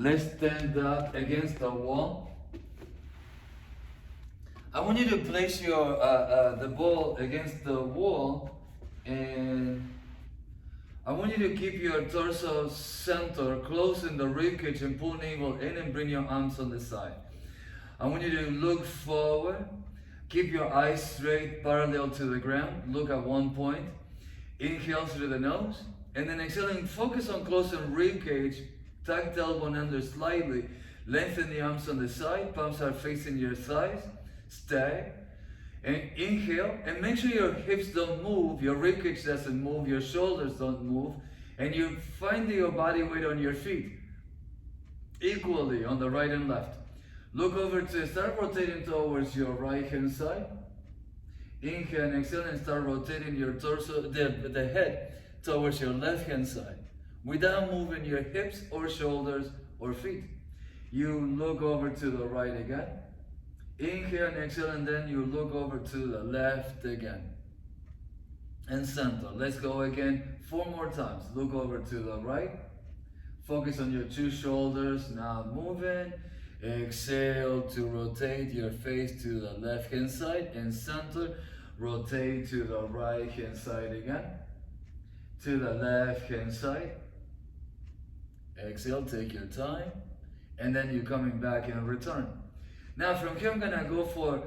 Let's stand up against the wall. I want you to place your the ball against the wall, and I want you to keep your torso center close in the ribcage and pull navel in and bring your arms on the side. I want you to look forward. Keep your eyes straight, parallel to the ground. Look at one point. Inhale through the nose, and then exhaling, focus on closing ribcage. Tuck the elbow under slightly. Lengthen the arms on the side. Palms are facing your thighs. Stay. And inhale, and make sure your hips don't move, your ribcage doesn't move, your shoulders don't move, and you find your body weight on your feet equally on the right and left. Look over to start rotating towards your right hand side. Inhale and exhale and start rotating your torso, the head towards your left hand side without moving your hips or shoulders or feet. You look over to the right again. Inhale and exhale, and then you look over to the left again. And center. Let's go again 4 more times. Look over to the right. Focus on your 2 shoulders. Now moving. Exhale to rotate your face to the left hand side and center. Rotate to the right hand side again. To the left hand side. Exhale, take your time. And then you're coming back and return. Now from here I'm gonna go for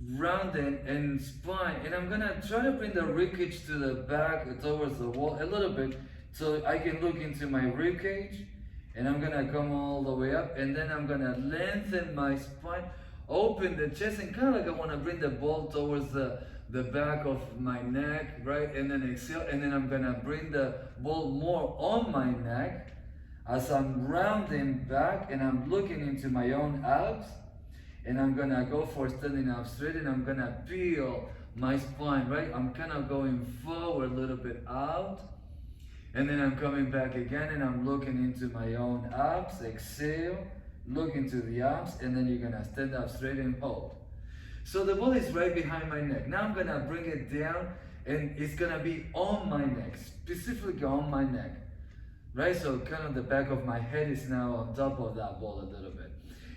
rounding and spine, and I'm gonna try to bring the ribcage to the back towards the wall a little bit so I can look into my ribcage, and I'm gonna come all the way up, and then I'm gonna lengthen my spine, open the chest, and kind of like I want to bring the ball towards the back of my neck, right? And then exhale, and then I'm gonna bring the ball more on my neck as I'm rounding back and I'm looking into my own abs. And I'm gonna go for standing up straight, and I'm gonna peel my spine, right? I'm kind of going forward a little bit out. And then I'm coming back again, and I'm looking into my own abs. Exhale, look into the abs, and then you're gonna stand up straight and hold. So the ball is right behind my neck. Now I'm gonna bring it down, and it's gonna be on my neck, specifically on my neck, right? So kind of the back of my head is now on top of that ball a little bit.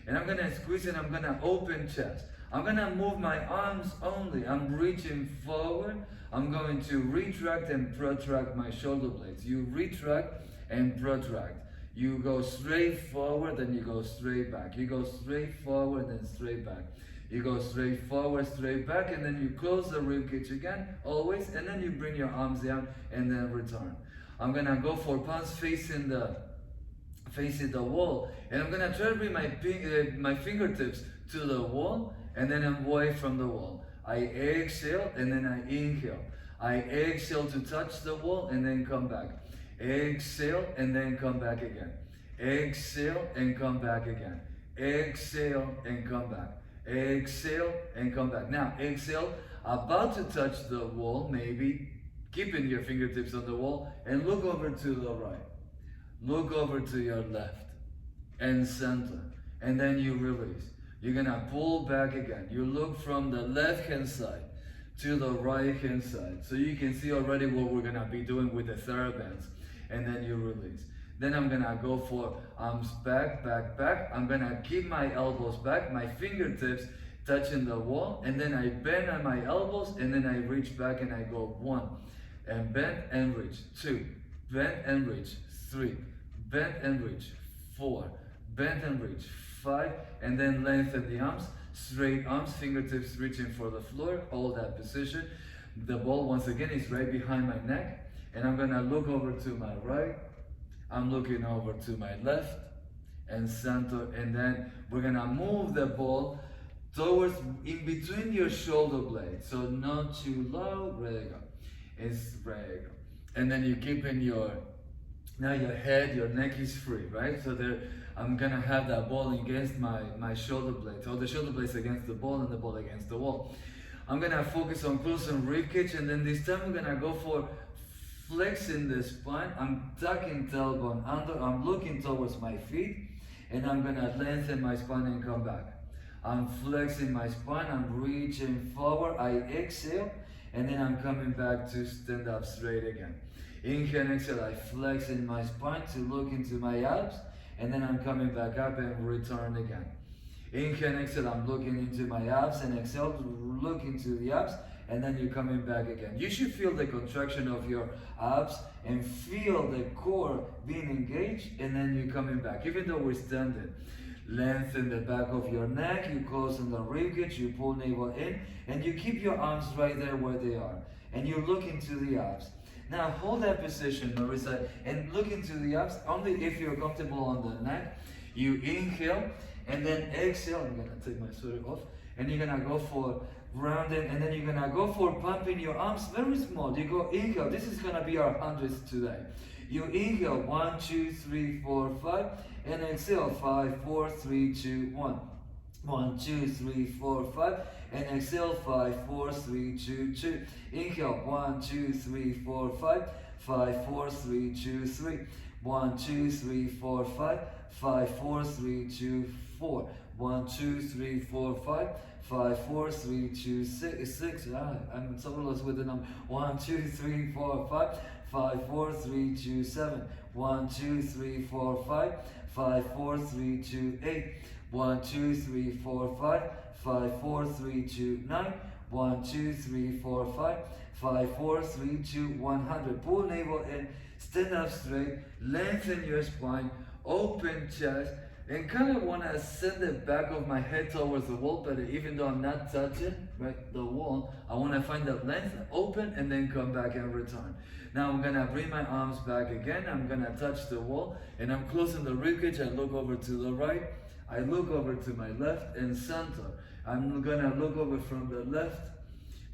And I'm gonna squeeze and I'm gonna open chest. I'm gonna move my arms only. I'm reaching forward. I'm going to retract and protract my shoulder blades. You retract and protract. You go straight forward, then you go straight back. You go straight forward, then straight back. You go straight forward, straight back, and then you close the ribcage again, always, and then you bring your arms down and then return. I'm gonna go for palms facing the wall, and I'm gonna try to bring my fingertips to the wall, and then I'm away from the wall. I exhale and then I inhale. I exhale to touch the wall and then come back. Exhale and then come back again. Exhale and come back again. Exhale and come back. Exhale and come back. Now exhale, about to touch the wall, maybe keeping your fingertips on the wall, and look over to the right. Look over to your left and center, and then you release. You're gonna pull back again. You look from the left hand side to the right hand side, so you can see already what we're gonna be doing with the therabands, and then you release. Then I'm gonna go for arms back, back, back. I'm gonna keep my elbows back, my fingertips touching the wall, and then I bend on my elbows, and then I reach back and I go 1, and bend and reach, 2, bend and reach, 3, bend and reach, 4, bend and reach, 5, and then lengthen the arms, straight arms, fingertips reaching for the floor, hold that position. The ball once again is right behind my neck, and I'm gonna look over to my right, I'm looking over to my left and center, and then we're gonna move the ball towards in between your shoulder blades, so not too low, ready to go. It's ready to go. And then you keep in your head, your neck is free, right? So there, I'm gonna have that ball against my shoulder blades, or the shoulder blades against the ball and the ball against the wall. I'm gonna focus on closing ribcage, and then this time I'm gonna go for flexing the spine. I'm tucking tailbone under, I'm looking towards my feet, and I'm gonna lengthen my spine and come back. I'm flexing my spine, I'm reaching forward, I exhale, and then I'm coming back to stand up straight again. Inhale and exhale, I flex in my spine to look into my abs, and then I'm coming back up and return again. Inhale and exhale, I'm looking into my abs, and exhale, look into the abs, and then you're coming back again. You should feel the contraction of your abs and feel the core being engaged, and then you're coming back. Even though we're standing, lengthen the back of your neck, you close on the ribcage, you pull navel in, and you keep your arms right there where they are. And you look into the abs. Now hold that position, Marissa, and look into the abs only if you're comfortable on the neck. You inhale, and then exhale. I'm gonna take my sweater off, and you're gonna go for rounding, and then you're gonna go for pumping your arms very small. You go inhale. This is gonna be our hundreds today. You inhale 1, 2, 3, 4, 5, and exhale 5, 4, 3, 2, 1. 1, 2, 3, 4, 5, and exhale 5, 4, 3, 2, 2. Inhale 1, 2, 3, 4, 5, 5, 4, 3, 2, 3. 1, 2, 3, 4, 5, 5, 4, 3, 2, 4. 1, 2, 3, 4, 5, 5, 4, 3, 2, 6. I'm so close with the number. 1, 2, 3, 4, 5, 5, 4, 3, 2, 7. 1, 2, 3, 4, 5, 5, 4, 3, 2, 8. 1, 2, 3, 4, 5, 5, 4, 3, 2, 9. 1, 2, 3, 4, 5, 5, 4, 3, 2, 100. Pull navel in, stand up straight, lengthen your spine, open chest, and kind of want to send the back of my head towards the wall, but even though I'm not touching the wall, I want to find that length, open, and then come back and return. Now I'm going to bring my arms back again. I'm going to touch the wall, and I'm closing the ribcage. I look over to the right. I look over to my left and center. I'm going to look over from the left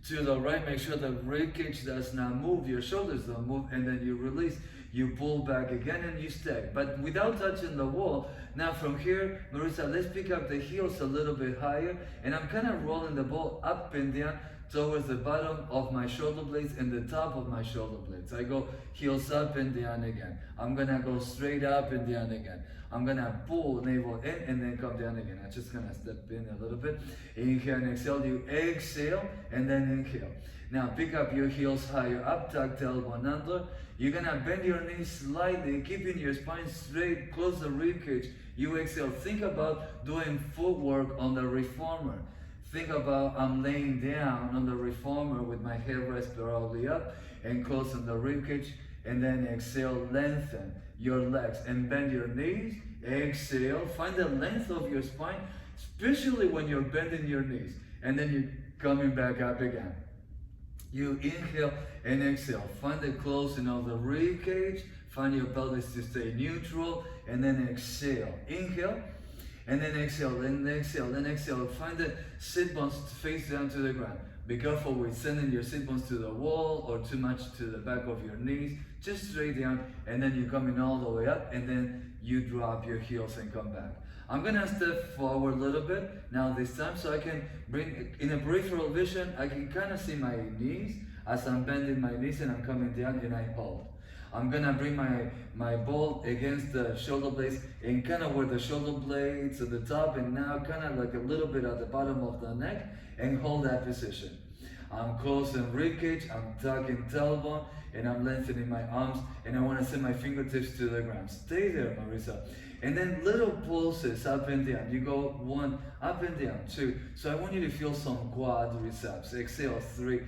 to the right. Make sure the ribcage does not move. Your shoulders don't move, and then you release. You pull back again and you stay, but without touching the wall. Now from here, Marissa, let's pick up the heels a little bit higher, and I'm kind of rolling the ball up and down towards the bottom of my shoulder blades and the top of my shoulder blades. I go heels up and down again. I'm gonna go straight up and down again. I'm gonna pull navel in and then come down again. I'm just gonna step in a little bit. Inhale and exhale. You exhale and then inhale. Now pick up your heels higher up, tuck tailbone under. You're gonna bend your knees slightly, keeping your spine straight, close the ribcage. You exhale. Think about doing footwork on the reformer. Think about I'm laying down on the reformer with my head rest probably up and closing the ribcage, and then exhale, lengthen your legs and bend your knees. Exhale, find the length of your spine, especially when you're bending your knees, and then you're coming back up again. You inhale and exhale. Find the closing of the rib cage. Find your pelvis to stay neutral, and then exhale. Inhale, and then exhale, then exhale, then exhale. Find the sit bones face down to the ground. Be careful with sending your sit bones to the wall or too much to the back of your knees. Just straight down, and then you're coming all the way up, and then you drop your heels and come back. I'm gonna step forward a little bit now this time, so I can bring, in a peripheral vision, I can kind of see my knees as I'm bending my knees and I'm coming down and I hold. I'm gonna bring my ball against the shoulder blades and kind of where the shoulder blades at the top, and now kind of like a little bit at the bottom of the neck, and hold that position. I'm closing ribcage, I'm tucking tailbone, and I'm lengthening my arms, and I want to send my fingertips to the ground. Stay there, Marissa. And then little pulses up and down. You go 1, up and down, 2. So I want you to feel some quadriceps. Exhale, 3,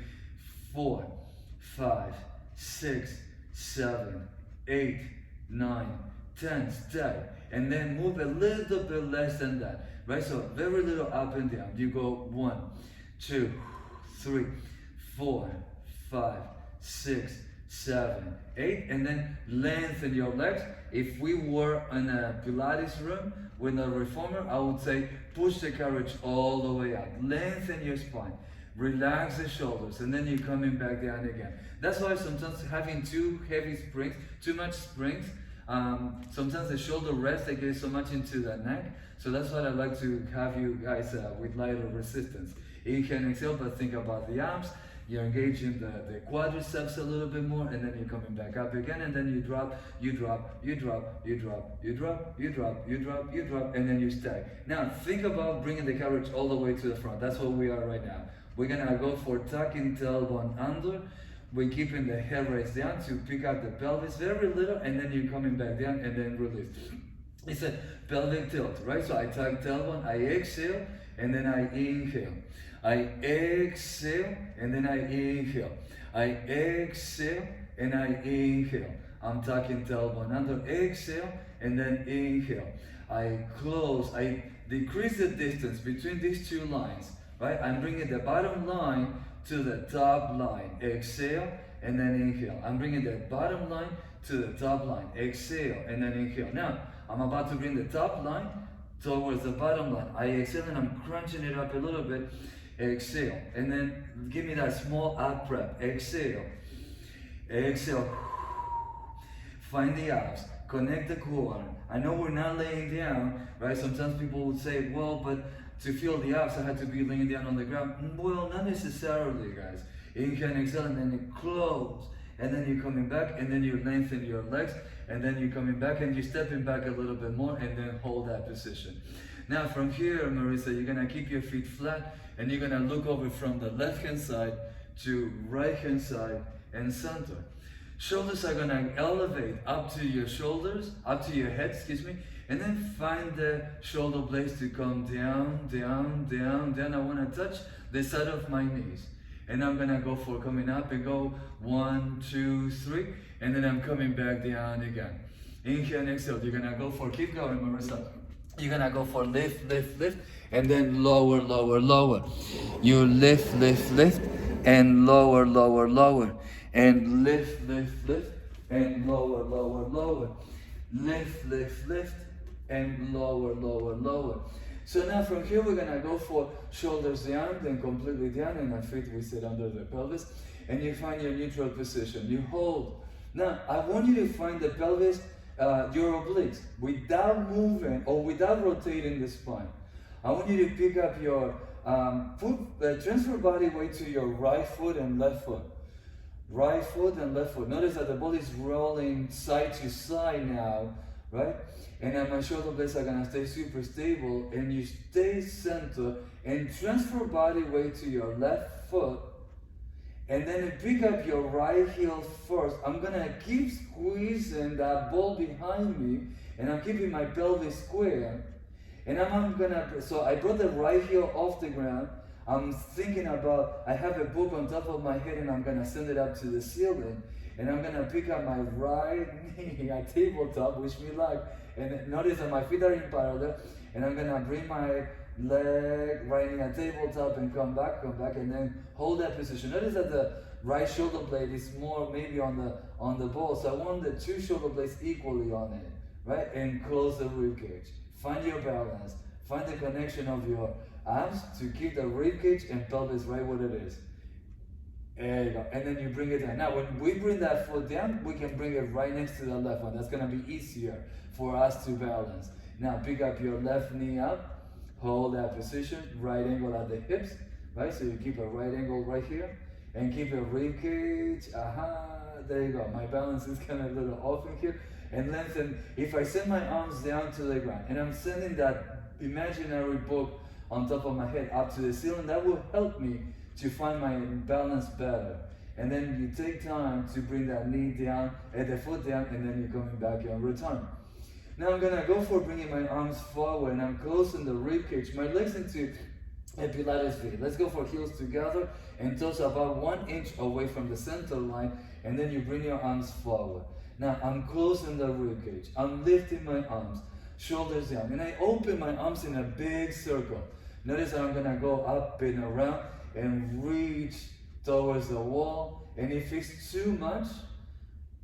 4, 5, 6, 7, 8, 9, 10. Stay. And then move a little bit less than that. Right? So very little up and down. You go 1, 2, 3, 4, 5, 6, 7, 8, and then lengthen your legs. If we were in a Pilates room with a reformer, I would say push the carriage all the way up. Lengthen your spine. Relax the shoulders, and then you're coming back down again. That's why sometimes having too heavy springs, too much springs, sometimes the shoulder rests, they get so much into the neck. So that's what I like to have you guys with lighter resistance. Inhale and exhale, but think about the arms. You're engaging the quadriceps a little bit more, and then you're coming back up again, and then you drop, you drop, you drop, you drop, you drop, you drop, you drop, you drop, and then you stay. Now think about bringing the carriage all the way to the front. That's where we are right now. We're gonna go for tucking tailbone under. We're keeping the head raised down to pick up the pelvis very little, and then you're coming back down and then release. It's a pelvic tilt, right? So I tuck tailbone, I exhale, and then I inhale. I exhale, and then I inhale. I exhale, and I inhale. I'm tucking tailbone under, exhale, and then inhale. I close, I decrease the distance between these two lines, right? I'm bringing the bottom line to the top line. Exhale, and then inhale. I'm bringing the bottom line to the top line. Exhale, and then inhale. Now, I'm about to bring the top line towards the bottom line. I exhale and I'm crunching it up a little bit. Exhale. And then give me that small ab prep. Exhale. Exhale. Find the abs. Connect the core. I know we're not laying down, right? Sometimes people would say, well, but to feel the abs, I had to be laying down on the ground. Well, not necessarily, guys. Inhale and exhale, and then you close. And then you're coming back, and then you lengthen your legs, and then you're coming back, and you're stepping back a little bit more, and then hold that position. Now from here, Marissa, you're gonna keep your feet flat, and you're gonna look over from the left-hand side to right-hand side and center. Shoulders are gonna elevate up to your shoulders, up to your head, excuse me, and then find the shoulder blades to come down, down, down, down. I wanna touch the side of my knees. And I'm gonna go for coming up and go 1, 2, 3, and then I'm coming back down again. Inhale and exhale. You're gonna go for, keep going, Marissa. You're gonna go for lift, lift, lift, and then lower, lower, lower. You lift, lift, lift, and lower, lower, lower. And lift, lift, lift, and lower, lower, lower. Lift, lift, lift, and lower, lower, lower. So now from here we're gonna go for shoulders down, then completely down, and our feet we sit under the pelvis, and you find your neutral position. You hold. Now I want you to find the pelvis, your obliques, without moving or without rotating the spine. I want you to pick up your transfer body weight to your right foot and left foot. Right foot and left foot. Notice that the ball is rolling side to side now, right? And then my shoulder blades are gonna stay super stable, and you stay center and transfer body weight to your left foot, and then you pick up your right heel first. I'm gonna keep squeezing that ball behind me, and I'm keeping my pelvis square, and so I brought the right heel off the ground. I'm thinking about, I have a book on top of my head, and I'm gonna send it up to the ceiling, and I'm gonna pick up my right knee at tabletop, wish me luck, and notice that my feet are in parallel, and I'm gonna bring my leg right knee at tabletop and come back, and then hold that position. Notice that the right shoulder blade is more maybe on the ball, so I want the two shoulder blades equally on it, right? And close the rib cage. Find your balance. Find the connection of your arms to keep the rib cage and pelvis right where it is. There you go. And then you bring it down. Now, when we bring that foot down, we can bring it right next to the left one. That's going to be easier for us to balance. Now, pick up your left knee up. Hold that position. Right angle at the hips. Right? So you keep a right angle right here. And keep your rib cage. There you go. My balance is kind of a little off in here. And lengthen. If I send my arms down to the ground, and I'm sending that imaginary book on top of my head up to the ceiling, that will help me to find my balance better. And then you take time to bring that knee down and the foot down, and then you're coming back and return. Now I'm gonna go for bringing my arms forward, and I'm closing the rib cage, my legs into a Pilates V. Let's go for heels together and toes about 1 inch away from the center line, and then you bring your arms forward. Now I'm closing the rib cage. I'm lifting my arms, shoulders down, and I open my arms in a big circle. Notice that I'm gonna go up and around and reach towards the wall. And if it's too much,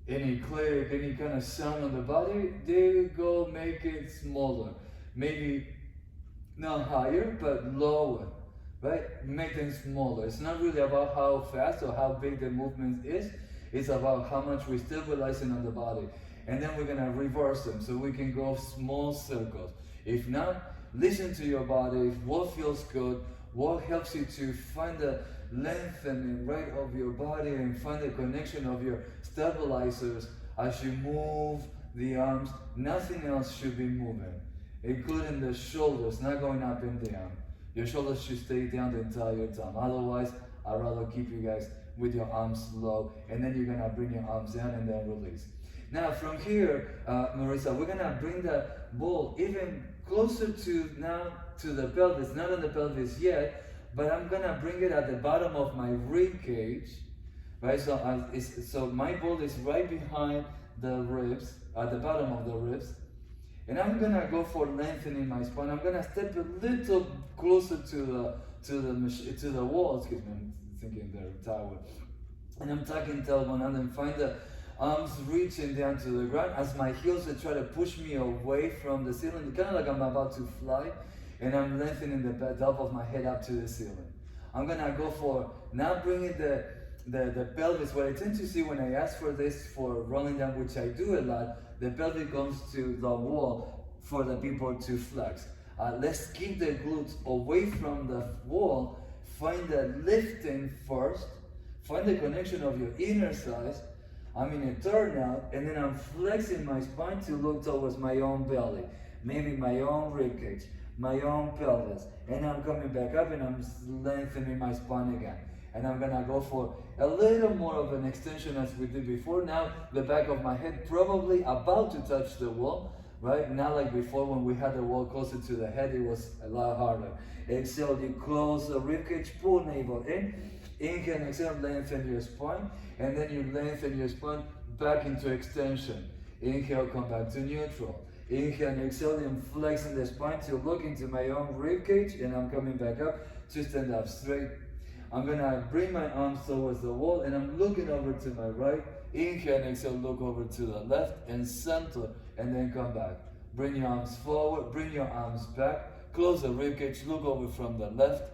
any click, any kind of sound on the body, there you go, make it smaller. Maybe not higher, but lower, right? Make them smaller. It's not really about how fast or how big the movement is. It's about how much we're stabilizing on the body. And then we're gonna reverse them so we can go small circles. If not, listen to your body, what feels good, what helps you to find the lengthening right of your body and find the connection of your stabilizers as you move the arms. Nothing else should be moving, including the shoulders, not going up and down. Your shoulders should stay down the entire time. Otherwise, I'd rather keep you guys with your arms low, and then you're gonna bring your arms down and then release. Now from here, Marissa, we're gonna bring the ball even closer to the pelvis, not on the pelvis yet, but I'm gonna bring it at the bottom of my rib cage, right? So my ball is right behind the ribs, at the bottom of the ribs, and I'm gonna go for lengthening my spine. I'm gonna step a little closer to the wall. Excuse me, I'm thinking the tower, and I'm tucking tailbone and then find the arms reaching down to the ground as my heels are try to push me away from the ceiling, kind of like I'm about to fly, and I'm lengthening the top of my head up to the ceiling. I'm gonna go for now bringing the pelvis. What I tend to see when I ask for this for rolling down, which I do a lot, the pelvis comes to the wall for the people to flex. Let's keep the glutes away from the wall. Find the lifting first. Find the connection of your inner thighs. I'm in a turnout, and then I'm flexing my spine to look towards my own belly, maybe my own ribcage, my own pelvis, and I'm coming back up and I'm lengthening my spine again. And I'm gonna go for a little more of an extension as we did before. Now the back of my head probably about to touch the wall, right? Not like before when we had the wall closer to the head, it was a lot harder. Exhale, you close the ribcage, pull navel in. Inhale and exhale, lengthen your spine, and then you lengthen your spine back into extension. Inhale, come back to neutral. Inhale and exhale, I'm flexing the spine to look into my own ribcage, and I'm coming back up to stand up straight. I'm gonna bring my arms towards the wall, and I'm looking over to my right. Inhale and exhale, look over to the left and center, and then come back. Bring your arms forward, bring your arms back, close the ribcage, look over from the left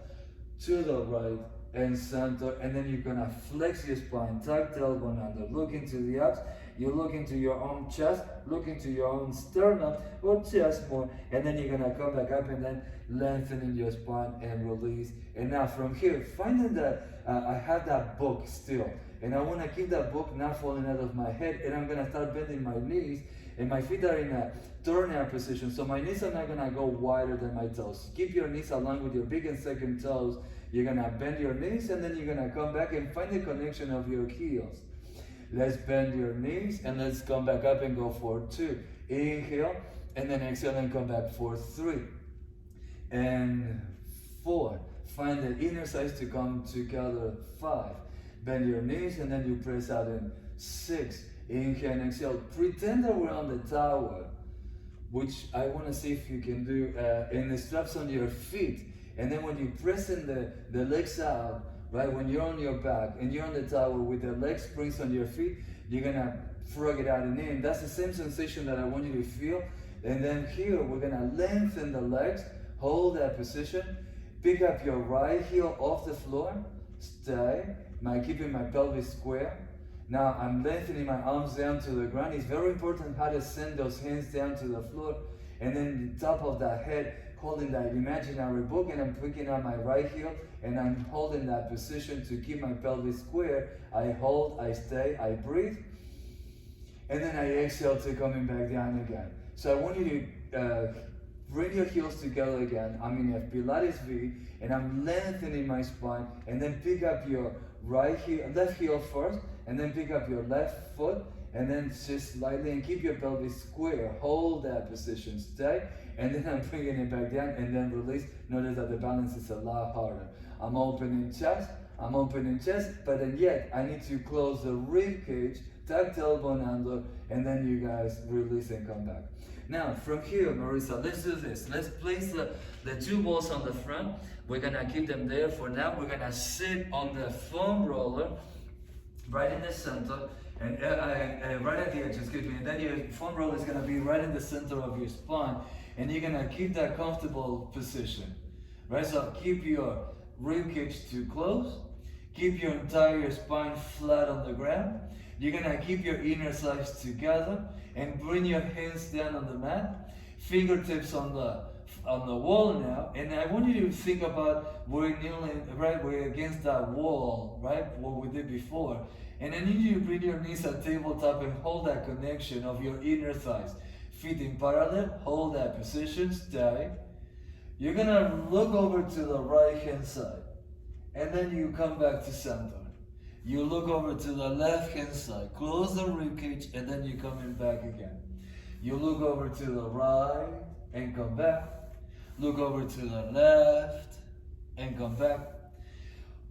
to the right and center, and then you're gonna flex your spine, tuck tailbone under, look into the abs, you look into your own chest, look into your own sternum or chest more, and then you're gonna come back up and then lengthening your spine and release. And now from here, finding that I have that book still, and I wanna keep that book not falling out of my head, and I'm gonna start bending my knees, and my feet are in a turnout position, so my knees are not gonna go wider than my toes. Keep your knees aligned with your big and second toes. You're gonna bend your knees, and then you're gonna come back and find the connection of your heels. Let's bend your knees, and let's come back up and go for 2. Inhale, and then exhale and come back for 3. And 4. Find the inner thighs to come together. 5. Bend your knees, and then you press out in 6. Inhale and exhale. Pretend that we're on the tower, which I want to see if you can do, and the straps on your feet. And then when you press in the legs out, right, when you're on your back and you're on the tower with the leg springs on your feet, you're gonna frog it out and in. That's the same sensation that I want you to feel. And then here, we're gonna lengthen the legs, hold that position, pick up your right heel off the floor, stay, keeping my pelvis square. Now I'm lengthening my arms down to the ground. It's very important how to send those hands down to the floor. And then the top of that head, holding that imaginary book, and I'm picking up my right heel, and I'm holding that position to keep my pelvis square. I hold, I stay, I breathe, and then I exhale to coming back down again. So I want you to bring your heels together again. I'm in a Pilates V, and I'm lengthening my spine, and then pick up your left heel first, and then pick up your left foot, and then just slightly, and keep your pelvis square. Hold that position, stay, and then I'm bringing it back down, and then release. Notice that the balance is a lot harder. I'm opening chest, but then yet I need to close the rib cage, tuck tailbone under, and then you guys release and come back. Now from here, Marissa, let's do this. Let's place the 2 balls on the front. We're gonna keep them there for now. We're gonna sit on the foam roller right in the center, and right at the edge, excuse me, and then your foam roller is gonna be right in the center of your spine, and you're gonna keep that comfortable position, right? So keep your rib cage to close, keep your entire spine flat on the ground. You're gonna keep your inner thighs together and bring your hands down on the mat, fingertips on the wall now, and I want you to think about we're kneeling, right? We're against that wall, right? What we did before. And I need you to bring your knees at tabletop and hold that connection of your inner thighs. Feet in parallel, hold that position, stay. You're gonna look over to the right hand side, and then you come back to center. You look over to the left hand side, close the ribcage, and then you're coming back again. You look over to the right and come back. Look over to the left and come back.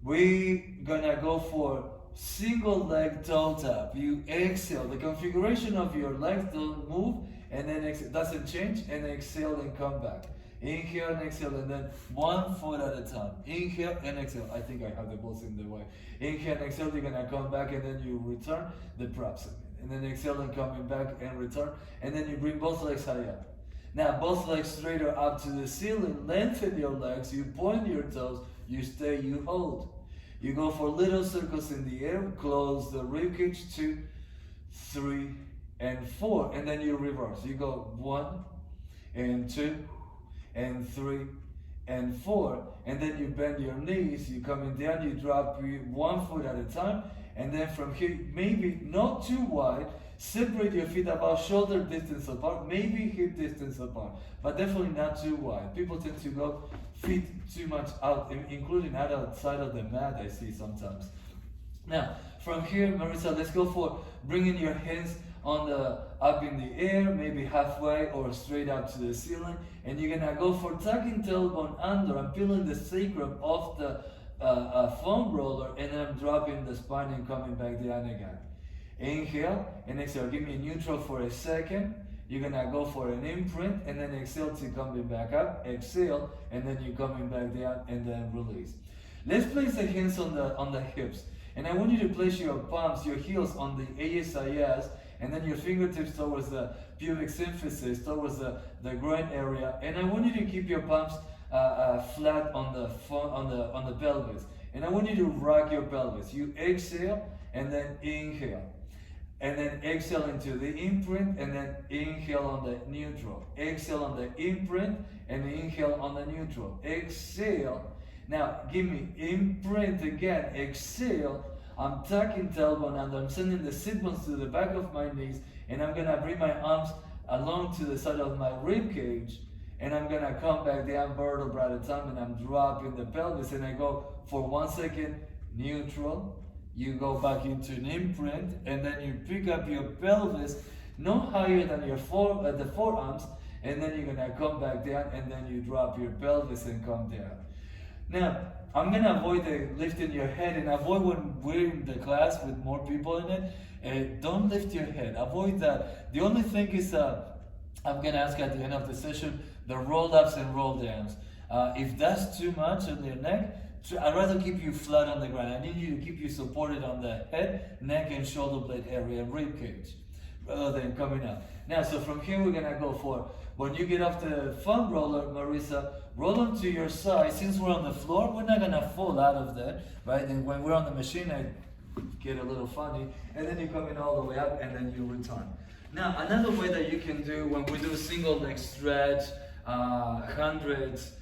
We're gonna go for single leg toe tap. You exhale. The configuration of your legs don't move, and then doesn't change, and exhale and come back. Inhale and exhale, and then one foot at a time. Inhale and exhale. I think I have the balls in the way. Inhale and exhale, you're gonna come back, and then you return the props. And then exhale and coming back and return. And then you bring both legs high up. Now both legs straighter up to the ceiling. Lengthen your legs. You point your toes. You stay. You hold. You go for little circles in the air. Close the ribcage. 2, 3, and 4. And then you reverse. You go 1 and 2 and 3 and 4. And then you bend your knees. You coming down. You drop one foot at a time. And then from here, maybe not too wide, separate your feet about shoulder distance apart, maybe hip distance apart, but definitely not too wide. People tend to go feet too much out, including outside of the mat, I see sometimes. Now, from here, Marisa, let's go for bringing your hands up in the air, maybe halfway or straight up to the ceiling, and you're gonna go for tucking tailbone under. I'm peeling the sacrum off the foam roller, and then I'm dropping the spine and coming back down again. Inhale and exhale. Give me a neutral for a second. You're gonna go for an imprint, and then exhale to coming back up. Exhale, and then you're coming back down, and then release. Let's place the hands on the hips, and I want you to place your palms, your heels on the ASIS, and then your fingertips towards the pubic symphysis, towards the groin area, and I want you to keep your palms flat on the pelvis, and I want you to rock your pelvis. You exhale and then inhale, and then exhale into the imprint, and then inhale on the neutral. Exhale on the imprint and inhale on the neutral. Exhale. Now give me imprint again. Exhale. I'm tucking tailbone under. I'm sending the sit bones to the back of my knees, and I'm gonna bring my arms along to the side of my rib cage. And I'm gonna come back down vertebra at a time, and I'm dropping the pelvis, and I go for 1 second neutral. You go back into an imprint, and then you pick up your pelvis no higher than your the forearms, and then you're gonna come back down, and then you drop your pelvis and come down. Now, I'm gonna avoid lifting your head, and avoid when we're in the class with more people in it. Don't lift your head. Avoid that. The only thing is, I'm gonna ask at the end of the session, the roll-ups and roll-downs. If that's too much on your neck, I'd rather keep you flat on the ground. I need you to keep you supported on the head, neck, and shoulder blade area, and rib cage, rather than coming up. Now, so from here, we're gonna go for, when you get off the foam roller, Marisa, roll them to your side. Since we're on the floor, we're not gonna fall out of that, right? And when we're on the machine, I get a little funny, and then you come in all the way up, and then you return. Now, another way that you can do when we do single leg stretch, hundreds,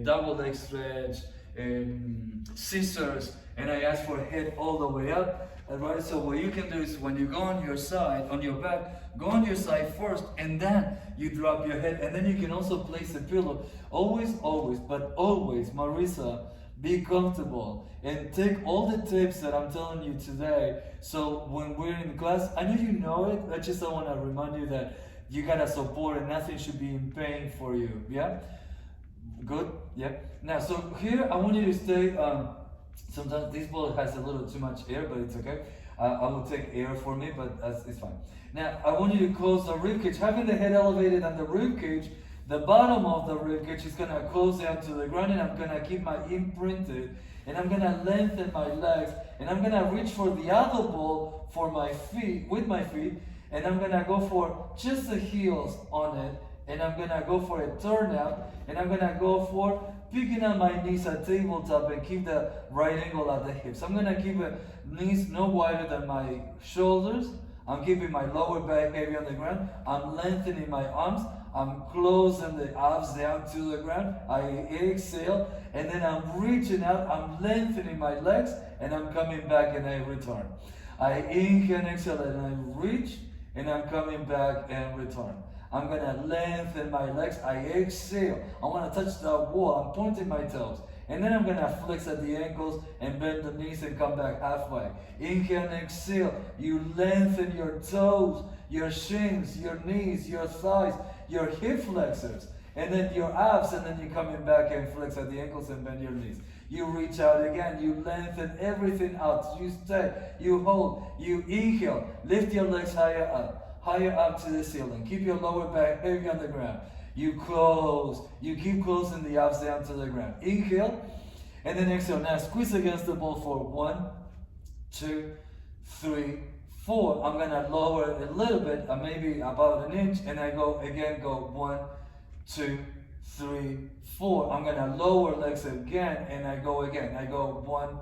double leg stretch, scissors, and I ask for head all the way up. Right? So what you can do is when you go on your side, on your back, go on your side first, and then you drop your head, and then you can also place a pillow. Always, but always, Marisa, be comfortable and take all the tips that I'm telling you today. So when we're in class, I know you know it, I just want to remind you that you gotta support and nothing should be in pain for you. Yeah? Good? Yeah? Now, so here I want you to stay, sometimes this ball has a little too much air, but it's okay. I will take air for me, but it's fine. Now, I want you to close the rib cage. Having the head elevated on the rib cage, the bottom of the rib cage is going to close down to the ground, and I'm going to keep my imprinted, and I'm going to lengthen my legs, and I'm going to reach for the other ball for my feet, with my feet, and I'm going to go for just the heels on it, and I'm going to go for a turnout, and I'm going to go for picking up my knees at tabletop and keep the right angle at the hips. I'm going to keep the knees no wider than my shoulders. I'm keeping my lower back heavy on the ground. I'm lengthening my arms. I'm closing the abs down to the ground. I exhale, and then I'm reaching out. I'm lengthening my legs, and I'm coming back, and I return. I inhale and exhale, and I reach, and I'm coming back and return. I'm going to lengthen my legs. I exhale. I want to touch the wall. I'm pointing my toes. And then I'm gonna flex at the ankles and bend the knees and come back halfway. Inhale and exhale. You lengthen your toes, your shins, your knees, your thighs, your hip flexors, and then your abs, and then you're coming back and flex at the ankles and bend your knees. You reach out again, you lengthen everything out, you stay, you hold, you inhale, lift your legs higher up to the ceiling. Keep your lower back heavy on the ground. You close, you keep closing the abs down to the ground. Inhale, and then exhale. Now squeeze against the ball for 1, 2, 3, 4. I'm gonna lower it a little bit, maybe about an inch, and I go 1, 2, 3, 4. I'm gonna lower legs again, and I go again. I go 1,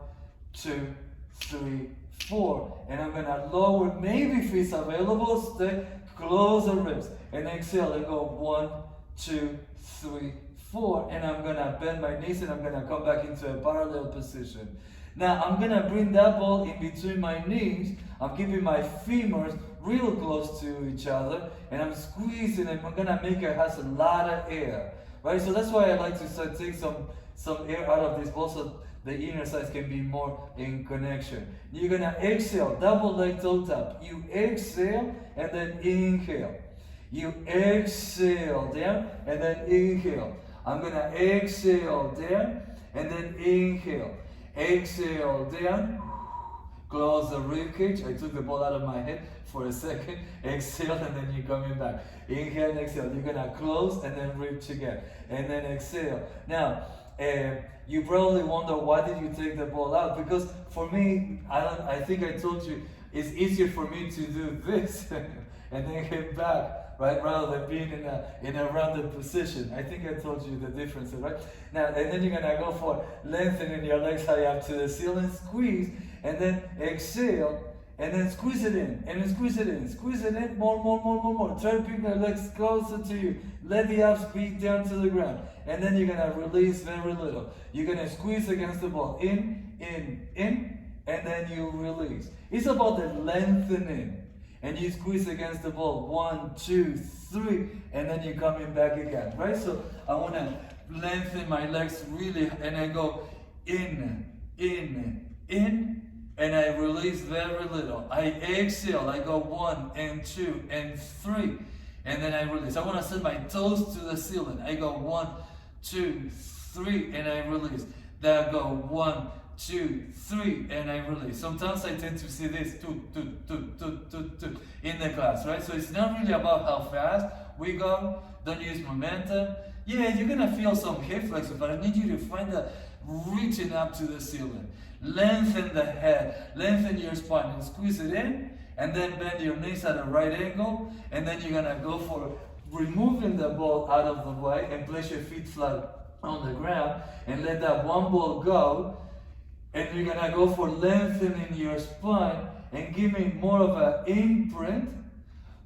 2, 3, 4, and I'm gonna lower. Maybe if it's available, stay, close the ribs, and exhale. And go 1, 2, 3, 4, and I'm gonna bend my knees, and I'm gonna come back into a parallel position. Now I'm gonna bring that ball in between my knees. I'm keeping my femurs real close to each other, and I'm squeezing, and I'm gonna make it has a lot of air, right? So that's why I like to take some air out of this ball so the inner thighs can be more in connection. You're gonna exhale, double leg toe tap. You exhale and then inhale. You exhale down and then inhale. I'm gonna exhale down and then inhale. Exhale down. Close the rib cage. I took the ball out of my head for a second. Exhale, and then you're coming back. Inhale and exhale. You're gonna close and then reach again. And then exhale. Now, you probably wonder, why did you take the ball out? Because for me, I think I told you, it's easier for me to do this and then get back, right? Rather than being in a rounded position. I think I told you the difference, right? Now, and then you're gonna go for lengthening your legs high up to the ceiling, squeeze, and then exhale, and then squeeze it in, and then squeeze it in, more. Try to bring the legs closer to you. Let the abs beat down to the ground, and then you're gonna release very little. You're gonna squeeze against the ball, in, and then you release. It's about the lengthening, and you squeeze against the ball, 1, 2, 3, and then you're coming back again, right? So I wanna lengthen my legs really, and I go in, and I release very little. I exhale, I go 1 and 2 and 3, and then I release. I want to send my toes to the ceiling. I go 1, 2, 3, and I release. Then I go 1, 2, 3, and I release. Sometimes I tend to see this two in the class, right? So it's not really about how fast we go. Don't use momentum. Yeah, you're gonna feel some hip flexors, but I need you to find the reaching up to the ceiling. Lengthen the head, lengthen your spine, and squeeze it in, and then bend your knees at a right angle, and then you're gonna go for removing the ball out of the way and place your feet flat on the ground, and let that one ball go, and you're gonna go for lengthening your spine and giving more of an imprint.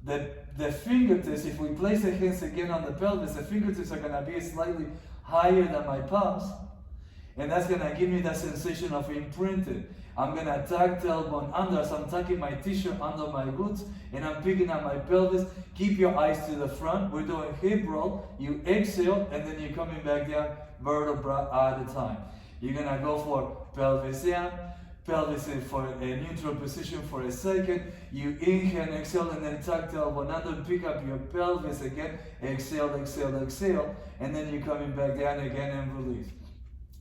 The fingertips, if we place the hands again on the pelvis, the fingertips are gonna be slightly higher than my palms. And that's gonna give me that sensation of imprinted. I'm gonna tuck the elbow under, so I'm tucking my t-shirt under my glutes, and I'm picking up my pelvis. Keep your eyes to the front. We're doing hip roll. You exhale, and then you're coming back down, vertebra at a time. You're gonna go for pelvis down, pelvis in for a neutral position for a second. You inhale and exhale, and then tuck the elbow under, pick up your pelvis again. Exhale, exhale, exhale, and then you're coming back down again and release.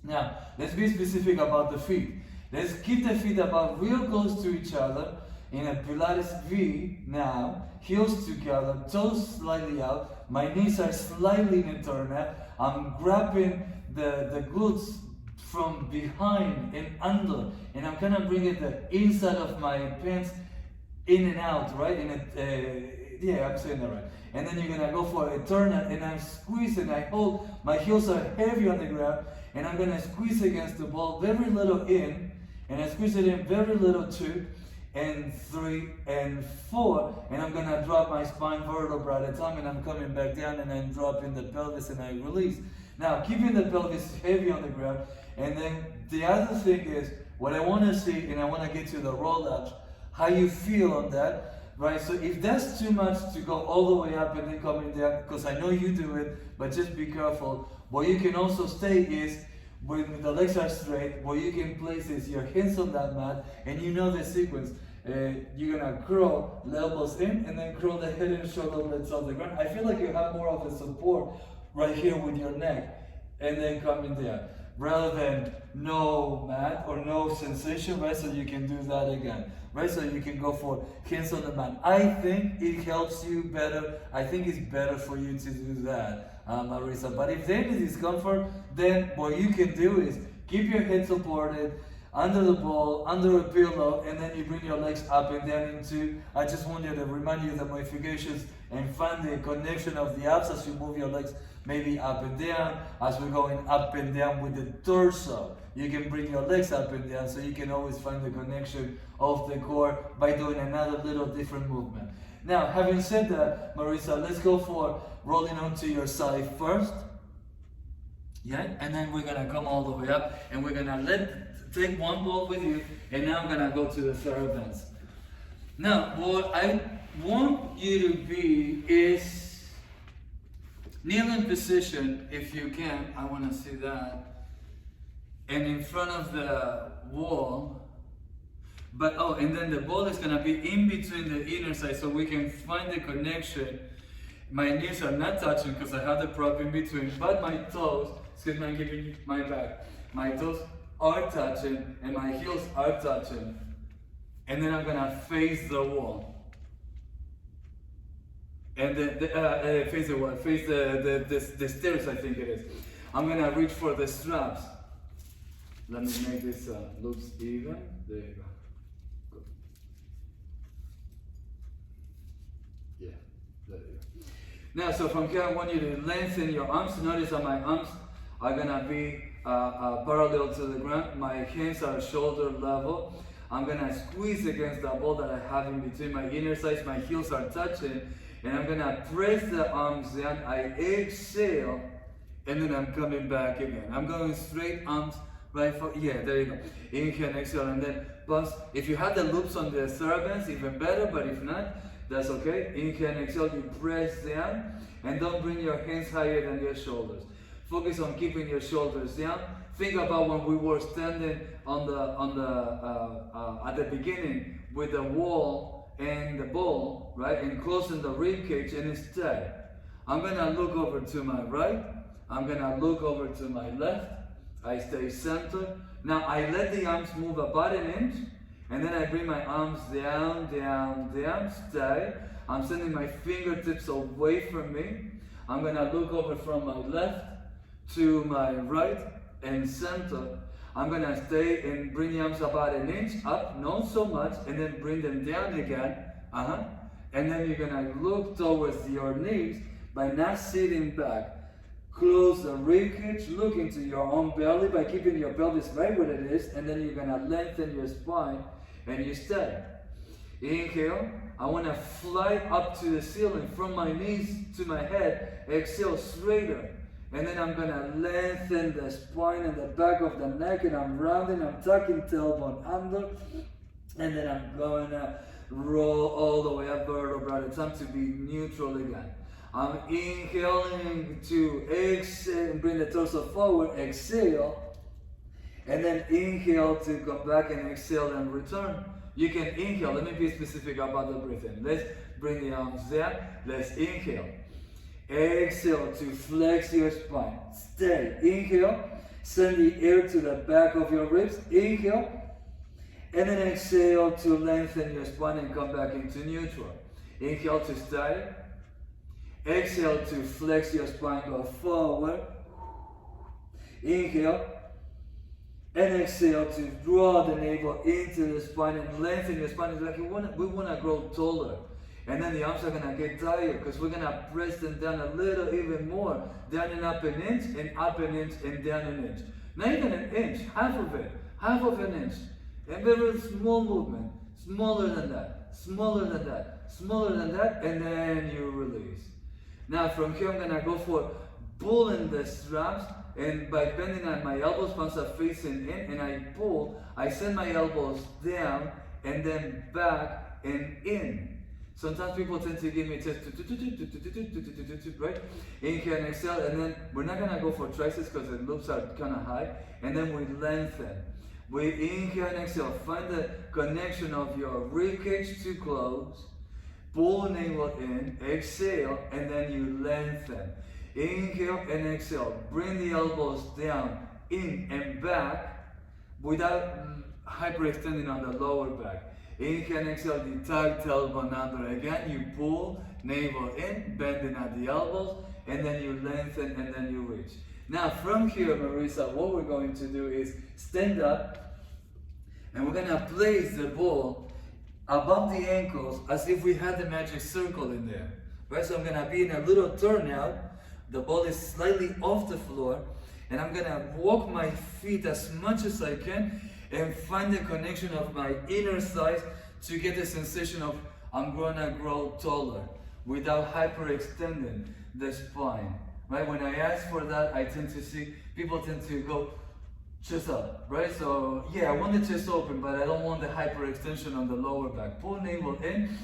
Now, let's be specific about the feet. Let's keep the feet about real close to each other in a Pilates V now. Heels together, toes slightly out. My knees are slightly in a turnout. I'm grabbing the glutes from behind and under, and I'm gonna bring it the inside of my pants in and out, right? Yeah, I'm saying that right. And then you're gonna go for a turnout, and I'm squeezing. I hold. My heels are heavy on the ground, and I'm gonna squeeze against the ball, very little in, and I squeeze it in very little 2, and 3, and 4, and I'm gonna drop my spine vertebra at a time, and I'm coming back down, and I'm dropping the pelvis, and I release. Now, keeping the pelvis heavy on the ground, and then the other thing is, what I wanna see, and I wanna get to the roll-ups, how you feel on that. Right, so if that's too much to go all the way up and then coming down, because I know you do it, but just be careful. What you can also stay is, when the legs are straight, what you can place is your hands on that mat, and you know the sequence. You're gonna curl the elbows in, and then curl the head and shoulder blades off the ground. I feel like you have more of a support right here with your neck, and then coming down, rather than no mat or no sensation, right? So you can do that again, right? So you can go for hands on the mat. I think it helps you better. I think it's better for you to do that, Marisa. But if there is discomfort, then what you can do is keep your head supported under the ball, under a pillow, and then you bring your legs up and down into, I just want you to remind you of the modifications and find the connection of the abs as you move your legs maybe up and down, as we're going up and down with the torso. You can bring your legs up and down, so you can always find the connection of the core by doing another little different movement. Now, having said that, Marisa, let's go for rolling onto your side first. Yeah, and then we're gonna come all the way up, and we're gonna take one ball with you, and now I'm gonna go to the therabands. Now, what I want you to be is kneeling position if you can. I want to see that, and in front of the wall. But and then the ball is gonna be in between the inner side, so we can find the connection. My knees are not touching because I have the prop in between, but my toes. Excuse me, I'm giving you my back. My toes are touching and my heels are touching, and then I'm gonna face the wall, and then face the wall, face the stairs. I think it is. I'm gonna reach for the straps. Let me make this loops even. There you go. Good. Yeah, there you go. Now, so from here I want you to lengthen your arms. Notice that my arms are gonna be parallel to the ground. My hands are shoulder level. I'm gonna squeeze against the ball that I have in between my inner thighs. My heels are touching, and I'm gonna press the arms down. I exhale, and then I'm coming back again. I'm going straight arms right for, yeah, there you go. Inhale and exhale, and then pause. If you have the loops on the therabands, even better, but if not, that's okay. Inhale and exhale, you press down, and don't bring your hands higher than your shoulders. Focus on keeping your shoulders down. Think about when we were standing at the beginning with the wall and the ball, right, and closing the rib cage, and stay. I'm gonna look over to my right. I'm gonna look over to my left. I stay centered. Now I let the arms move about an inch, and then I bring my arms down, down, down. Stay. I'm sending my fingertips away from me. I'm gonna look over from my left to my right and center. I'm gonna stay and bring the arms about an inch up, not so much, and then bring them down again. And then you're gonna look towards your knees by not sitting back. Close the rib cage, look into your own belly by keeping your pelvis right where it is, and then you're gonna lengthen your spine and you stay. Inhale, I wanna fly up to the ceiling from my knees to my head. Exhale, straighter. And then I'm gonna lengthen the spine and the back of the neck, and I'm rounding, I'm tucking tailbone under, and then I'm gonna roll all the way up vertebra. It's time to be neutral again. I'm inhaling to exhale and bring the torso forward, exhale, and then inhale to come back and exhale and return. You can inhale, let me be specific about the breathing. Let's bring the arms down, let's inhale. Exhale to flex your spine. Stay. Inhale. Send the air to the back of your ribs. Inhale. And then exhale to lengthen your spine and come back into neutral. Inhale to stay. Exhale to flex your spine, go forward. Inhale. And exhale to draw the navel into the spine and lengthen your spine. It's like we want to grow taller. And then the arms are going to get tired because we're going to press them down a little even more. Down and up an inch, and up an inch, and down an inch. Not even an inch, half of it. Half of an inch. A very small movement. Smaller than that. Smaller than that. Smaller than that. And then you release. Now from here I'm going to go for pulling the straps. And by bending on my elbows, palms are facing in. And I pull. I send my elbows down and then back and in. Sometimes people tend to give me just right? Inhale and exhale, and then we're not gonna go for triceps because the loops are kind of high, and then we lengthen. We inhale and exhale, find the connection of your ribcage to close, pull navel in, exhale, and then you lengthen. Inhale and exhale, bring the elbows down, in and back, without hyperextending on the lower back. Inhale and exhale, the tuck tailbone under. Again, you pull, navel in, bending at the elbows, and then you lengthen, and then you reach. Now from here, Marisa, what we're going to do is stand up, and we're gonna place the ball above the ankles as if we had the magic circle in there. Right, so I'm gonna be in a little turnout. The ball is slightly off the floor, and I'm gonna walk my feet as much as I can and find the connection of my inner thighs to get the sensation of I'm gonna grow taller without hyperextending the spine. Right? When I ask for that, I tend to see people tend to go chest up, right? So yeah, I want the chest open, but I don't want the hyperextension on the lower back. Pull navel in.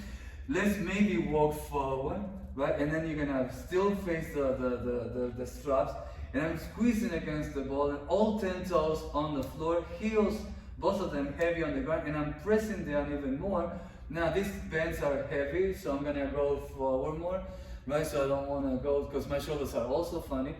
Let's maybe walk forward, right? And then you're gonna still face the straps. And I'm squeezing against the ball, and all 10 toes on the floor, heels, both of them heavy on the ground, and I'm pressing down even more. Now these bends are heavy, so I'm gonna go forward more, right? So I don't wanna go, because my shoulders are also funny.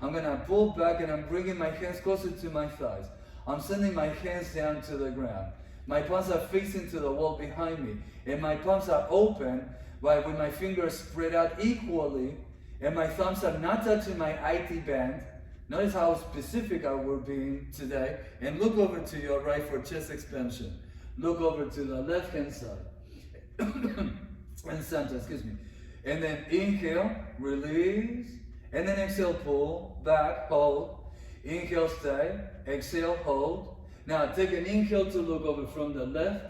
I'm gonna pull back, and I'm bringing my hands closer to my thighs. I'm sending my hands down to the ground. My palms are facing to the wall behind me, and my palms are open, right, with my fingers spread out equally, and my thumbs are not touching my IT band. Notice how specific I will be today. And look over to your right for chest expansion. Look over to the left hand side. And center, excuse me. And then inhale, release. And then exhale, pull, back, hold. Inhale, stay. Exhale, hold. Now take an inhale to look over from the left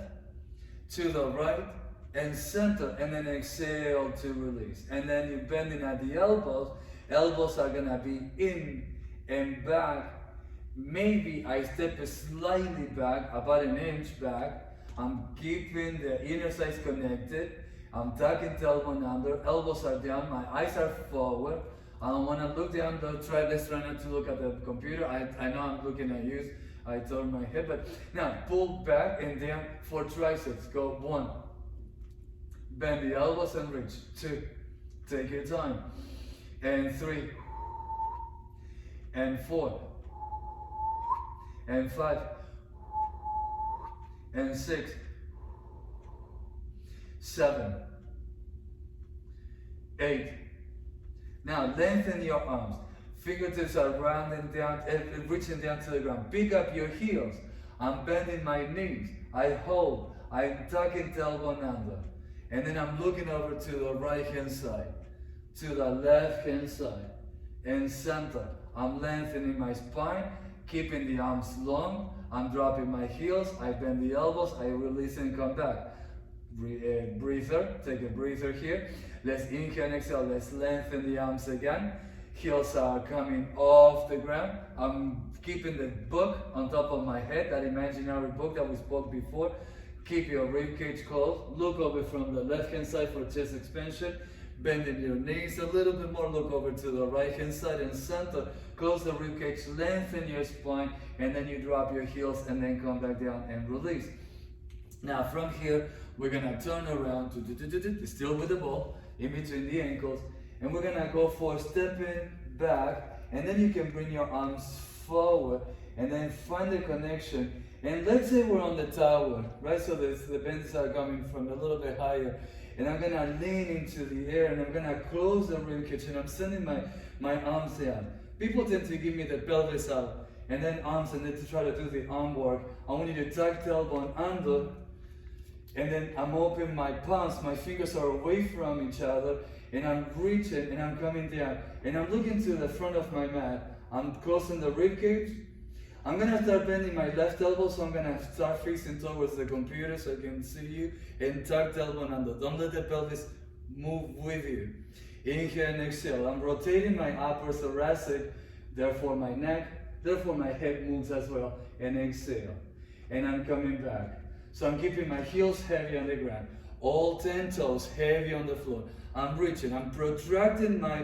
to the right and center, and then exhale to release. And then you're bending at the elbows. Elbows are gonna be in and back. Maybe I step slightly back, about an inch back. I'm keeping the inner thighs connected. I'm tucking tailbone under. Elbows are down. My eyes are forward. I don't want to look down. Let's try not to look at the computer. I know I'm looking at you. I turn my head, but now pull back and down for triceps. Go 1. Bend the elbows and reach. 2. Take your time. And 3. And 4. And 5. And 6. 7. 8. Now lengthen your arms. Fingertips are rounding down, reaching down to the ground. Pick up your heels. I'm bending my knees. I hold. I'm tucking tailbone under. And then I'm looking over to the right hand side, to the left hand side, and center. I'm lengthening my spine, keeping the arms long. I'm dropping my heels. I bend the elbows. I release and come back. Breather. Take a breather here. Let's inhale and exhale. Let's lengthen the arms again. Heels are coming off the ground. I'm keeping the book on top of my head, that imaginary book that we spoke before. Keep your ribcage closed. Look over from the left hand side for chest expansion. Bending your knees a little bit more. Look over to the right hand side and center. Close the ribcage, lengthen your spine, and then you drop your heels and then come back down and release. Now from here, we're gonna turn around, still with the ball, in between the ankles, and we're gonna go for stepping back, and then you can bring your arms forward, and then find the connection. And let's say we're on the tower, right? So the bends are coming from a little bit higher, and I'm gonna lean into the air, and I'm gonna close the ribcage, and I'm sending my arms down. People tend to give me the pelvis out, and then arms, and then to try to do the arm work. I want you to tuck tailbone under, and then I'm opening my palms, my fingers are away from each other, and I'm reaching, and I'm coming down, and I'm looking to the front of my mat. I'm closing the ribcage. I'm gonna start bending my left elbow, so I'm gonna start facing towards the computer so I can see you, and tuck tailbone under. Don't let the pelvis move with you. Inhale and exhale. I'm rotating my upper thoracic, therefore my neck, therefore my head moves as well, and exhale. And I'm coming back. So I'm keeping my heels heavy on the ground. all 10 toes heavy on the floor. I'm reaching, I'm protracting my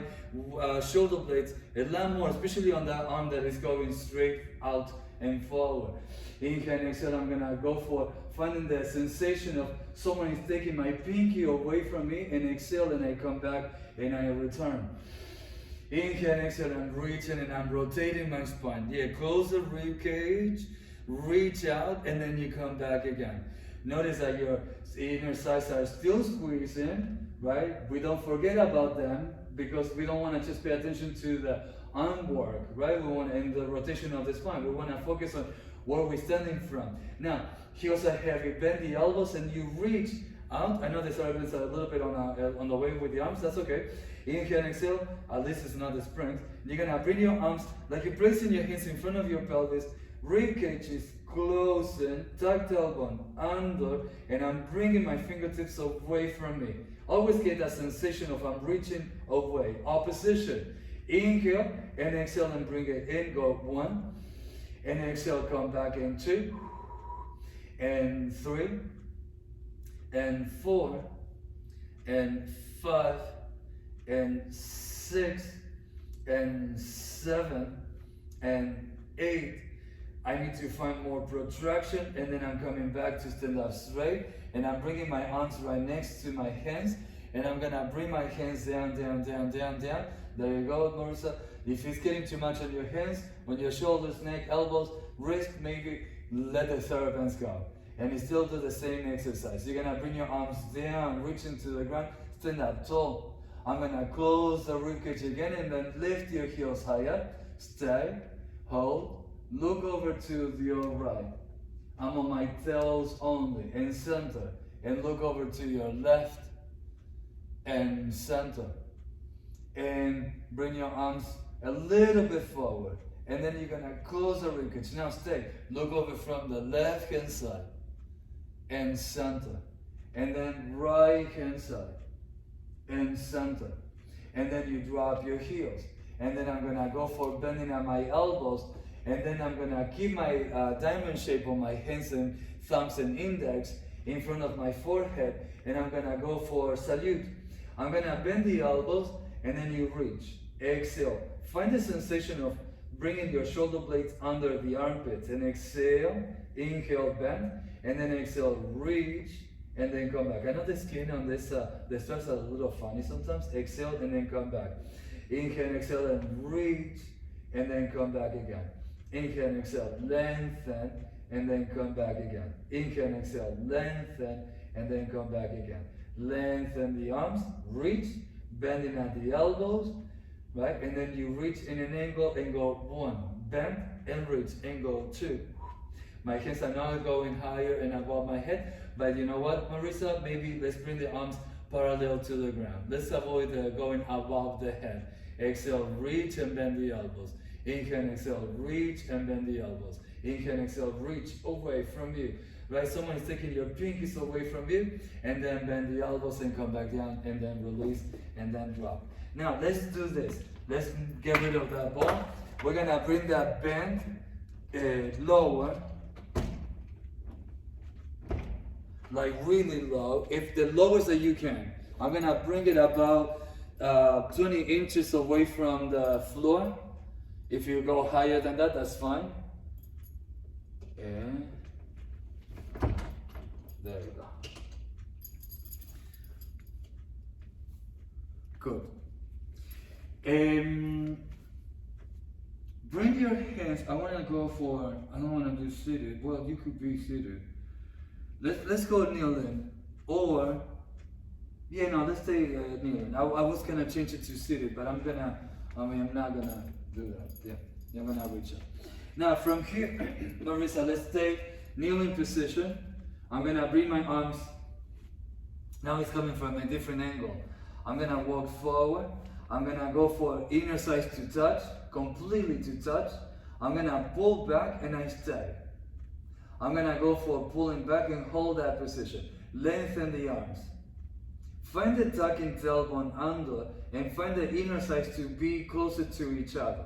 shoulder blades a lot more, especially on that arm that is going straight out and forward. Inhale and exhale, I'm gonna go for finding the sensation of someone is taking my pinky away from me, and exhale, and I come back and I return. Inhale and exhale, I'm reaching and I'm rotating my spine. Yeah, close the rib cage, reach out, and then you come back again. Notice that your inner thighs are still squeezing, right? We don't forget about them because we don't want to just pay attention to the arm work, right? We want in the rotation of the spine. We want to focus on where we're standing from. Now, heels are heavy, bend the elbows, and you reach out. I know this argument's a little bit on the way with the arms. That's okay. Inhale and exhale. At least it's not a sprint. You're gonna bring your arms like you're placing your hands in front of your pelvis. Rib cage is closing, tuck tailbone under, and I'm bringing my fingertips away from me. Always get that sensation of I'm reaching away. Opposition. Inhale and exhale and bring it in. Go 1. And exhale, come back in 2. And 3. And 4. And 5. And 6. And 7. And 8. I need to find more protraction, and then I'm coming back to stand up straight, and I'm bringing my arms right next to my hands, and I'm gonna bring my hands down, down, down, down, down. There you go, Marissa. If it's getting too much on your hands, on your shoulders, neck, elbows, wrist, maybe let the therapists go. And you still do the same exercise. You're gonna bring your arms down, reach into the ground, stand up tall. I'm gonna close the ribcage again, and then lift your heels higher. Stay, hold. Look over to your right. I'm on my toes only, and center. And look over to your left and center. And bring your arms a little bit forward. And then you're gonna close the ribcage. Now stay. Look over from the left hand side and center. And then right hand side and center. And then you drop your heels. And then I'm gonna go for bending at my elbows. And then I'm gonna keep my diamond shape on my hands and thumbs and index in front of my forehead, and I'm gonna go for salute. I'm gonna bend the elbows, and then you reach. Exhale. Find the sensation of bringing your shoulder blades under the armpits, and exhale. Inhale, bend, and then exhale, reach, and then come back. I know the skin on this, the straps are a little funny sometimes. Exhale, and then come back. Inhale, exhale, and reach, and then come back again. Inhale and exhale, lengthen, and then come back again. Inhale and exhale, lengthen, and then come back again. Lengthen the arms, reach, bending at the elbows, right? And then you reach in an angle and go 1, bend and reach, and go 2. My hands are not going higher and above my head, but you know what, Marissa? Maybe let's bring the arms parallel to the ground. Let's avoid going above the head. Exhale, reach and bend the elbows. Inhale and exhale, reach and bend the elbows. Inhale and exhale, reach away from you. Right? Someone is taking your pinkies away from you, and then bend the elbows and come back down, and then release, and then drop. Now, let's do this. Let's get rid of that ball. We're gonna bring that bend lower, like really low, if the lowest that you can. I'm gonna bring it about 20 inches away from the floor. If you go higher than that, that's fine. And there you go. Good. Bring your hands. I want to go for. I don't want to do seated. Well, you could be seated. Let's go kneeling, or yeah, no, let's stay kneeling. I was gonna change it to seated, but I'm not gonna do that. Yeah, I'm gonna reach up. Now from here, Marissa, let's stay kneeling position. I'm gonna bring my arms. Now it's coming from a different angle. I'm gonna walk forward. I'm gonna go for inner thighs to touch, completely to touch. I'm gonna pull back and I stay. I'm gonna go for pulling back and hold that position. Lengthen the arms. Find the tucking tailbone under and find the inner thighs to be closer to each other.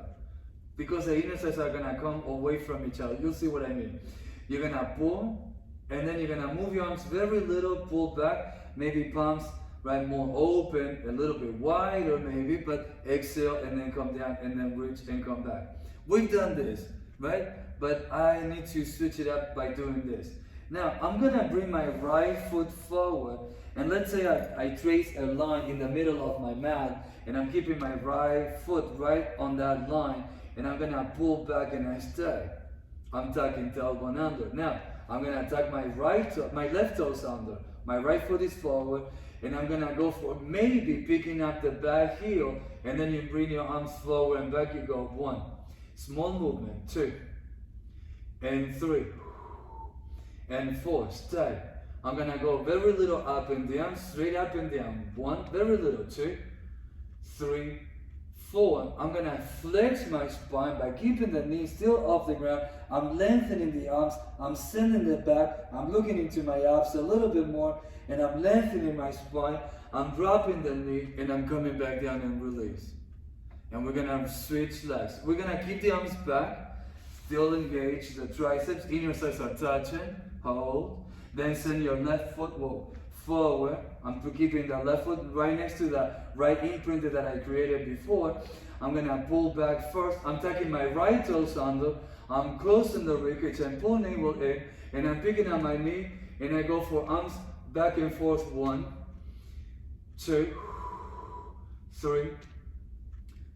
Because the inner thighs are gonna come away from each other. You'll see what I mean. You're gonna pull, and then you're gonna move your arms very little, pull back. maybe palms, right, more open, a little bit wider maybe, but exhale and then come down and then reach and come back. We've done this, right? But I need to switch it up by doing this. Now, I'm gonna bring my right foot forward, and let's say I trace a line in the middle of my mat, and I'm keeping my right foot right on that line, and I'm gonna pull back and I stay. I'm tucking tailbone under. Now, I'm gonna tuck my left toes under. My right foot is forward, and I'm gonna go for maybe picking up the back heel, and then you bring your arms forward and back. You go 1, small movement, 2, and 3, and 4. Stay. I'm gonna go very little up and down, straight up and down. 1, very little. 2, 3, 4. I'm gonna flex my spine by keeping the knees still off the ground. I'm lengthening the arms. I'm sending it back. I'm looking into my abs a little bit more, and I'm lengthening my spine. I'm dropping the knee, and I'm coming back down and release. And we're gonna switch legs. We're gonna keep the arms back, still engage. The triceps, inner thighs are touching. Hold. Then send your left foot forward. I'm keeping the left foot right next to the right imprint that I created before. I'm gonna pull back first. I'm tucking my right toes under. I'm closing the ribcage and pull navel in, and I'm picking up my knee, and I go for arms back and forth. 1, 2, 3,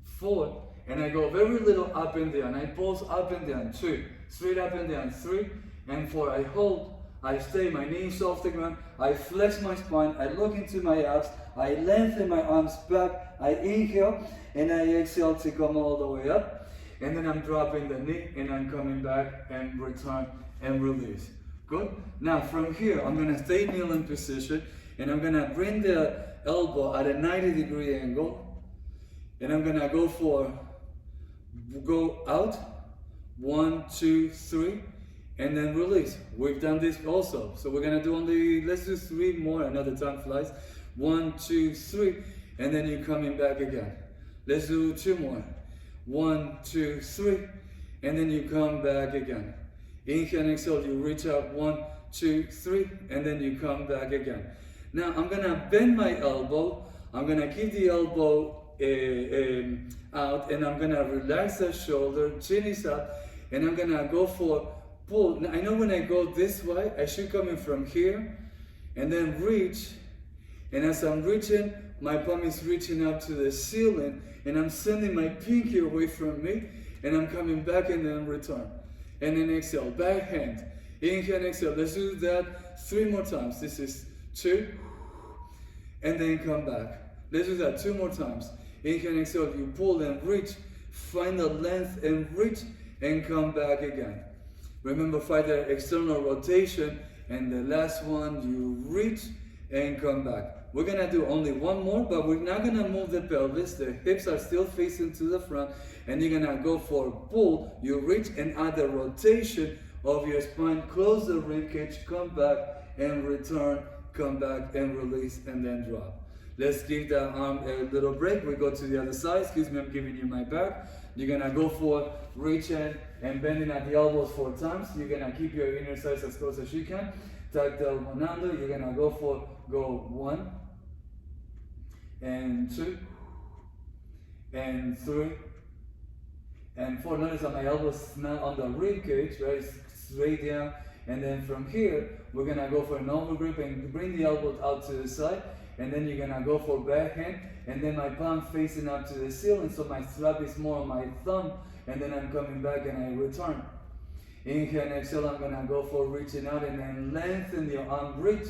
4, and I go very little up and down. I pulse up and down. 2, straight up and down. 3 and 4. I hold. I stay, my knees off the ground. I flex my spine. I look into my abs. I lengthen my arms back. I inhale and I exhale to come all the way up. And then I'm dropping the knee and I'm coming back and return and release. Good? Now from here, I'm gonna stay kneeling position, and I'm gonna bring the elbow at a 90-degree angle. And I'm gonna go out. 1, 2, 3. And then release. We've done this also. So we're gonna do let's do 3 more, another time flies. 1, 2, 3, and then you're coming back again. Let's do 2 more. 1, 2, 3, and then you come back again. Inhale and exhale, you reach up. 1, 2, 3, and then you come back again. Now I'm gonna bend my elbow. I'm gonna keep the elbow out, and I'm gonna relax the shoulder, chin is up, and I'm gonna go for pull. Now, I know when I go this way, I should come in from here and then reach. And as I'm reaching, my palm is reaching up to the ceiling, and I'm sending my pinky away from me, and I'm coming back and then return. And then exhale, back hand. Inhale and exhale. Let's do that 3 more times. This is 2, and then come back. Let's do that 2 more times. Inhale and exhale. You pull and reach. Find the length and reach, and come back again. Remember, find the external rotation, and the last one, you reach and come back. We're gonna do only 1 more, but we're not gonna move the pelvis. The hips are still facing to the front, and you're gonna go for pull. You reach and add the rotation of your spine. Close the ribcage, come back and return, come back and release, and then drop. Let's give the arm a little break. We go to the other side. Excuse me, I'm giving you my back. You're gonna go for reaching and bending at the elbows 4 times. You're gonna keep your inner thighs as close as you can. Tuck the elbow under. You're gonna go 1 and 2 and 3 and 4. Notice that my elbows not on the rib cage, right? Straight down. And then from here, we're gonna go for an over grip and bring the elbows out to the side. And then you're gonna go for backhand, and then my palm facing up to the ceiling, so my strap is more on my thumb, and then I'm coming back and I return. Inhale and exhale, I'm gonna go for reaching out and then lengthen your arm reach,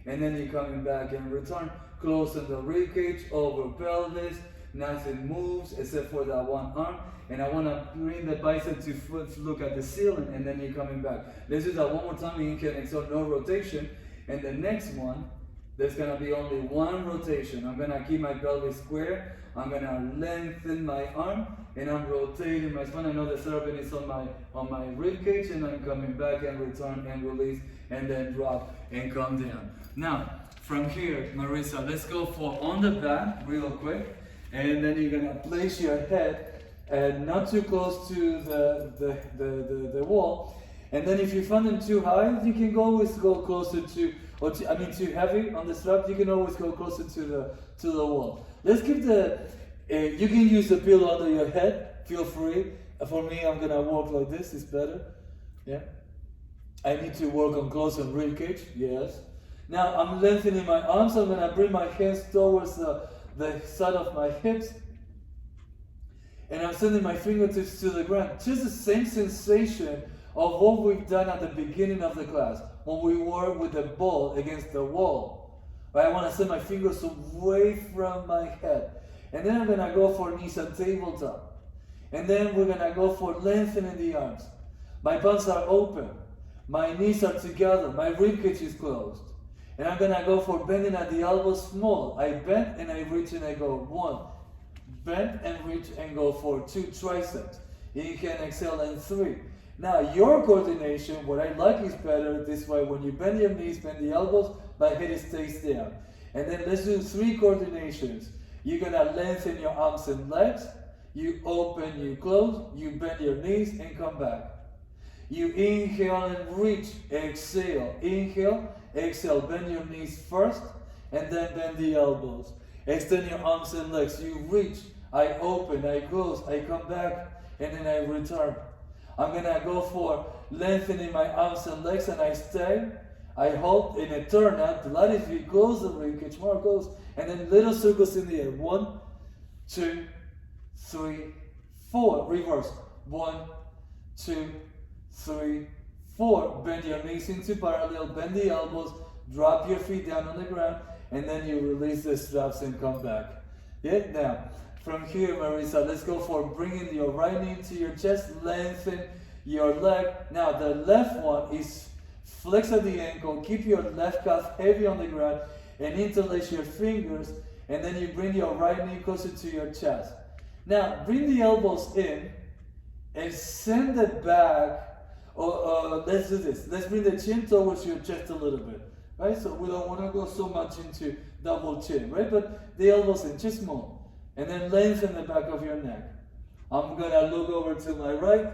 and then you're coming back and return. Closing the rib cage, over pelvis, nothing moves except for that one arm. And I wanna bring the bicep to look at the ceiling, and then you're coming back. Let's do that 1 more time. Inhale and exhale, no rotation. And the next one, there's gonna be only 1 rotation. I'm gonna keep my pelvis square. I'm gonna lengthen my arm, and I'm rotating my spine. I know the serpent is on my rib cage, and I'm coming back and return and release, and then drop and come down. Now, from here, Marisa, let's go for on the back real quick, and then you're gonna place your head not too close to the wall. And then if you find them too high, you can always go closer to or too heavy on the strap, you can always go closer to the wall. Let's keep you can use the pillow under your head, feel free. For me, I'm gonna walk like this, it's better. Yeah. I need to work on close and rib cage, yes. Now I'm lengthening my arms, I'm gonna bring my hands towards the side of my hips. And I'm sending my fingertips to the ground. Just the same sensation of what we've done at the beginning of the class, when we were with the ball against the wall. Right? I want to send my fingers away from my head. And then I'm going to go for knees and tabletop. And then we're going to go for lengthening the arms. My palms are open. My knees are together. My ribcage is closed. And I'm going to go for bending at the elbows small. I bend and I reach and I go 1. Bend and reach and go for 2 triceps. Inhale, exhale, and 3. Now your coordination, what I like is better this way. When you bend your knees, bend the elbows, my head stays down. And then let's do 3 coordinations. You're gonna lengthen your arms and legs. You open, you close, you bend your knees and come back. You inhale and reach, exhale. Inhale, exhale, bend your knees first, and then bend the elbows. Extend your arms and legs. You reach, I open, I close, I come back, and then I return. I'm gonna go for lengthening my arms and legs, and I stay. I hold in a turn out. The lat is we close the ribcage, more close, and then little circles in the air. 1, 2, 3, 4. Reverse. 1, 2, 3, 4. Bend your knees into parallel. Bend the elbows. Drop your feet down on the ground, and then you release the straps and come back. Yeah. Now, from here, Marisa, let's go for bringing your right knee to your chest. Lengthen your leg. Now, the left one is flex at the ankle. Keep your left calf heavy on the ground and interlace your fingers. And then you bring your right knee closer to your chest. Now, bring the elbows in and send it back. Let's do this. Let's bring the chin towards your chest a little bit. Right? So we don't want to go so much into double chin, right? But the elbows in, just more. And then lengthen the back of your neck. I'm going to look over to my right.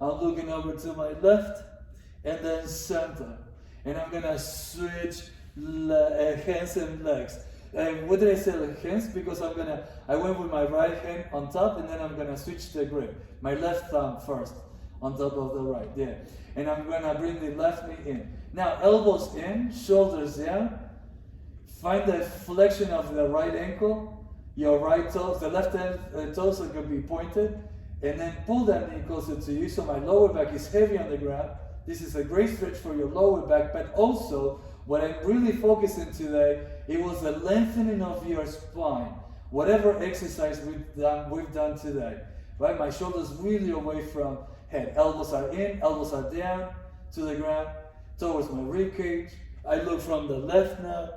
I'm looking over to my left. And then center. And I'm going to switch hands and legs. And what did I say, hands? Because I went with my right hand on top, and then I'm going to switch the grip. My left thumb first on top of the right. Yeah. And I'm going to bring the left knee in. Now, elbows in, shoulders down. Find the flexion of the right ankle. Your right toes, the left hand toes are going to be pointed, and then pull that knee closer to you so my lower back is heavy on the ground. This is a great stretch for your lower back, but also what I'm really focusing today, it was the lengthening of your spine. Whatever exercise we've done today, right? My shoulders really away from head. Elbows are in, elbows are down to the ground, towards my rib cage. I look from the left now,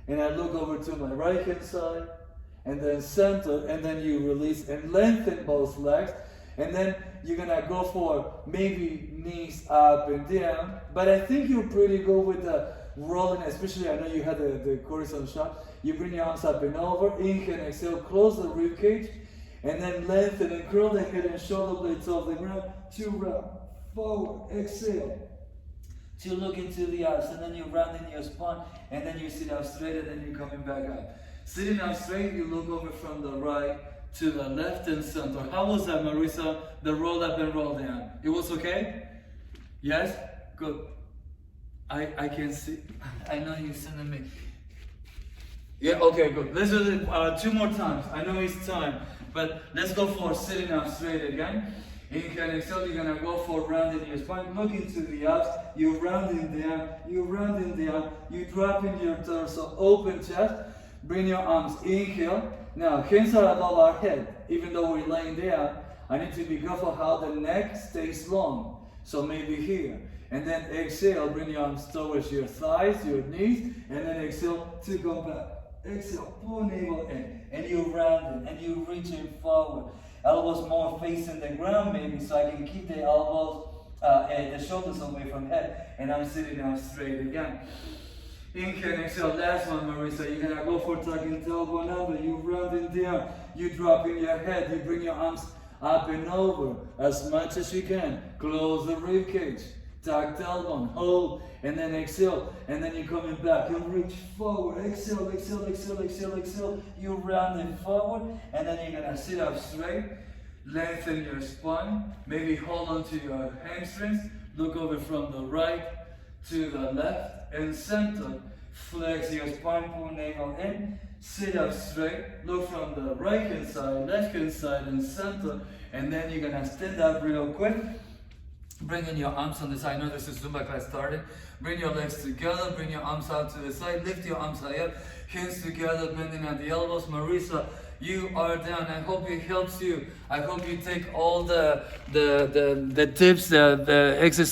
and I look over to my right hand side. And then center, and then you release and lengthen both legs. And then you're gonna go for maybe knees up and down. But I think you're pretty good with the rolling, especially I know you had the horizontal shot. You bring your arms up and over, inhale and exhale, close the rib cage, and then lengthen and curl the head and shoulder blades off the ground. 2 round, forward, exhale. 2 look into the eyes, and then you round in your spine, and then you sit up straight, and then you're coming back up. Sitting up straight, you look over from the right to the left and center. How was that, Marisa? The roll up and roll down. It was okay? Yes? Good. I can see. I know you're sending me. Yeah, okay, good. Let's do it 2 more times. I know it's time, but let's go for sitting up straight again. Inhale, exhale, you're gonna go for rounding your spine. Look into the abs. You're rounding down. You're rounding down. You're dropping your torso. Open chest. Bring your arms, inhale. Now, hands are above our head. Even though we're laying down, I need to be careful how the neck stays long. So maybe here. And then exhale, bring your arms towards your thighs, your knees, and then exhale to go back. Exhale, pull navel in. And you're rounding, and you're reaching forward. Elbows more facing the ground maybe, so I can keep the elbows and the shoulders away from head. And I'm sitting up straight again. Inhale and exhale, last one, Marisa. You're gonna go for tucking elbow number. You rounding down, you drop in your head, you bring your arms up and over as much as you can. Close the rib cage. Tuck tailbone, hold, and then exhale, and then you're coming back. You'll reach forward, exhale, exhale, exhale, exhale, exhale. You round it forward, and then you're gonna sit up straight, lengthen your spine, maybe hold on to your hamstrings, look over from the right to the left, and center. Flex your spine, pull navel in, sit up straight, look from the right hand side, left hand side, and center, and then you're gonna stand up real quick. Bring in your arms on the side. I know this is Zumba class started. Bring your legs together, bring your arms out to the side, lift your arms high up, hands together, bending at the elbows. Marisa, you are down. I hope it helps you. I hope you take all the tips, the exercise.